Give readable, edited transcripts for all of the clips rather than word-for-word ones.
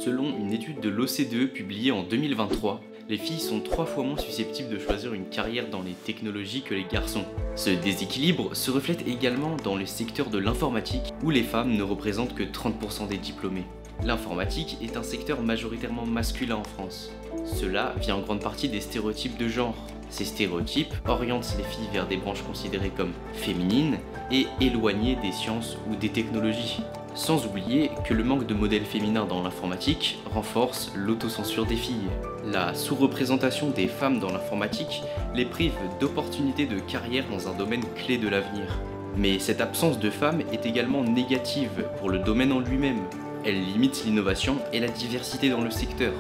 Selon une étude de l'OCDE publiée en 2023, les filles sont 3 fois moins susceptibles de choisir une carrière dans les technologies que les garçons. Ce déséquilibre se reflète également dans le secteur de l'informatique où les femmes ne représentent que 30% des diplômés. L'informatique est un secteur majoritairement masculin en France. Cela vient en grande partie des stéréotypes de genre. Ces stéréotypes orientent les filles vers des branches considérées comme féminines et éloignées des sciences ou des technologies. Sans oublier que le manque de modèles féminins dans l'informatique renforce l'autocensure des filles. La sous-représentation des femmes dans l'informatique les prive d'opportunités de carrière dans un domaine clé de l'avenir. Mais cette absence de femmes est également négative pour le domaine en lui-même. Elle limite l'innovation et la diversité dans le secteur.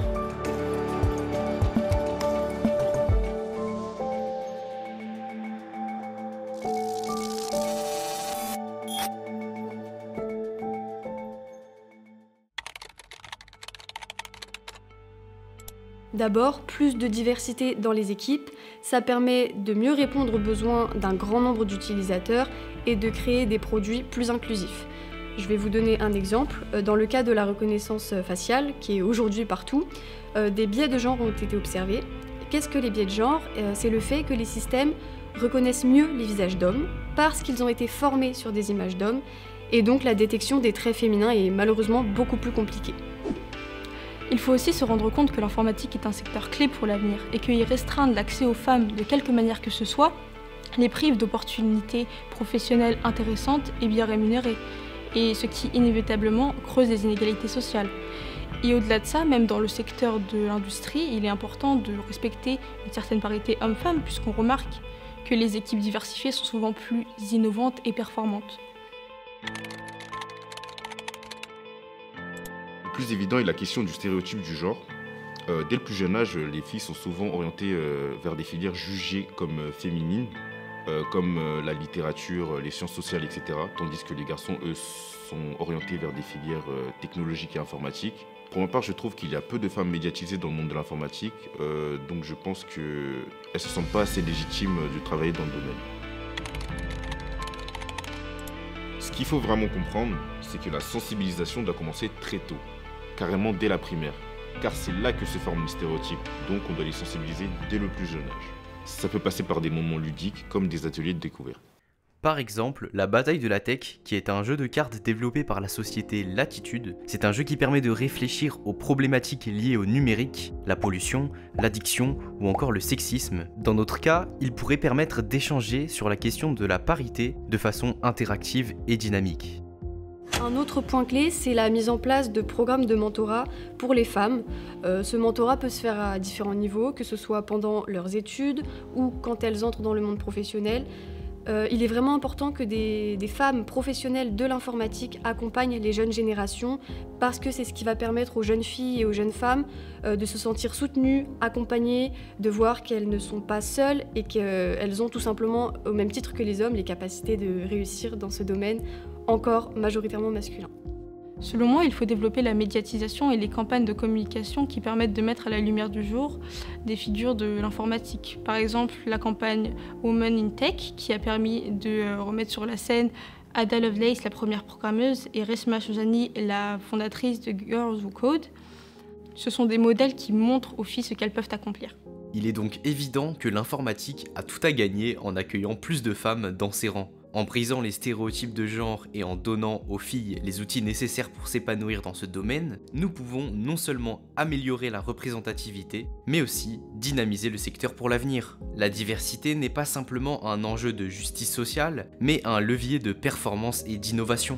D'abord, plus de diversité dans les équipes, ça permet de mieux répondre aux besoins d'un grand nombre d'utilisateurs et de créer des produits plus inclusifs. Je vais vous donner un exemple. Dans le cas de la reconnaissance faciale, qui est aujourd'hui partout, des biais de genre ont été observés. Qu'est-ce que les biais de genre ? C'est le fait que les systèmes reconnaissent mieux les visages d'hommes parce qu'ils ont été formés sur des images d'hommes et donc la détection des traits féminins est malheureusement beaucoup plus compliquée. Il faut aussi se rendre compte que l'informatique est un secteur clé pour l'avenir et qu'y restreindre l'accès aux femmes de quelque manière que ce soit les prive d'opportunités professionnelles intéressantes et bien rémunérées, et ce qui inévitablement creuse les inégalités sociales. Et au-delà de ça, même dans le secteur de l'industrie, il est important de respecter une certaine parité homme-femme puisqu'on remarque que les équipes diversifiées sont souvent plus innovantes et performantes. Le plus évident est la question du stéréotype du genre. Dès le plus jeune âge, les filles sont souvent orientées vers des filières jugées comme féminines, comme la littérature, les sciences sociales, etc. Tandis que les garçons, eux, sont orientés vers des filières technologiques et informatiques. Pour ma part, je trouve qu'il y a peu de femmes médiatisées dans le monde de l'informatique, donc je pense qu'elles ne se sentent pas assez légitimes de travailler dans le domaine. Ce qu'il faut vraiment comprendre, c'est que la sensibilisation doit commencer très tôt, carrément dès la primaire, car c'est là que se forment les stéréotypes, donc on doit les sensibiliser dès le plus jeune âge. Ça peut passer par des moments ludiques, comme des ateliers de découverte. Par exemple, la bataille de la tech, qui est un jeu de cartes développé par la société Latitude, c'est un jeu qui permet de réfléchir aux problématiques liées au numérique, la pollution, l'addiction ou encore le sexisme. Dans notre cas, il pourrait permettre d'échanger sur la question de la parité de façon interactive et dynamique. Un autre point clé, c'est la mise en place de programmes de mentorat pour les femmes. Ce mentorat peut se faire à différents niveaux, que ce soit pendant leurs études ou quand elles entrent dans le monde professionnel. Il est vraiment important que des femmes professionnelles de l'informatique accompagnent les jeunes générations parce que c'est ce qui va permettre aux jeunes filles et aux jeunes femmes de se sentir soutenues, accompagnées, de voir qu'elles ne sont pas seules et qu'elles ont tout simplement, au même titre que les hommes, les capacités de réussir dans ce domaine encore majoritairement masculin. Selon moi, il faut développer la médiatisation et les campagnes de communication qui permettent de mettre à la lumière du jour des figures de l'informatique. Par exemple, la campagne Women in Tech qui a permis de remettre sur la scène Ada Lovelace, la première programmeuse, et Resmaa Shojani, la fondatrice de Girls Who Code. Ce sont des modèles qui montrent aux filles ce qu'elles peuvent accomplir. Il est donc évident que l'informatique a tout à gagner en accueillant plus de femmes dans ses rangs. En brisant les stéréotypes de genre et en donnant aux filles les outils nécessaires pour s'épanouir dans ce domaine, nous pouvons non seulement améliorer la représentativité, mais aussi dynamiser le secteur pour l'avenir. La diversité n'est pas simplement un enjeu de justice sociale, mais un levier de performance et d'innovation.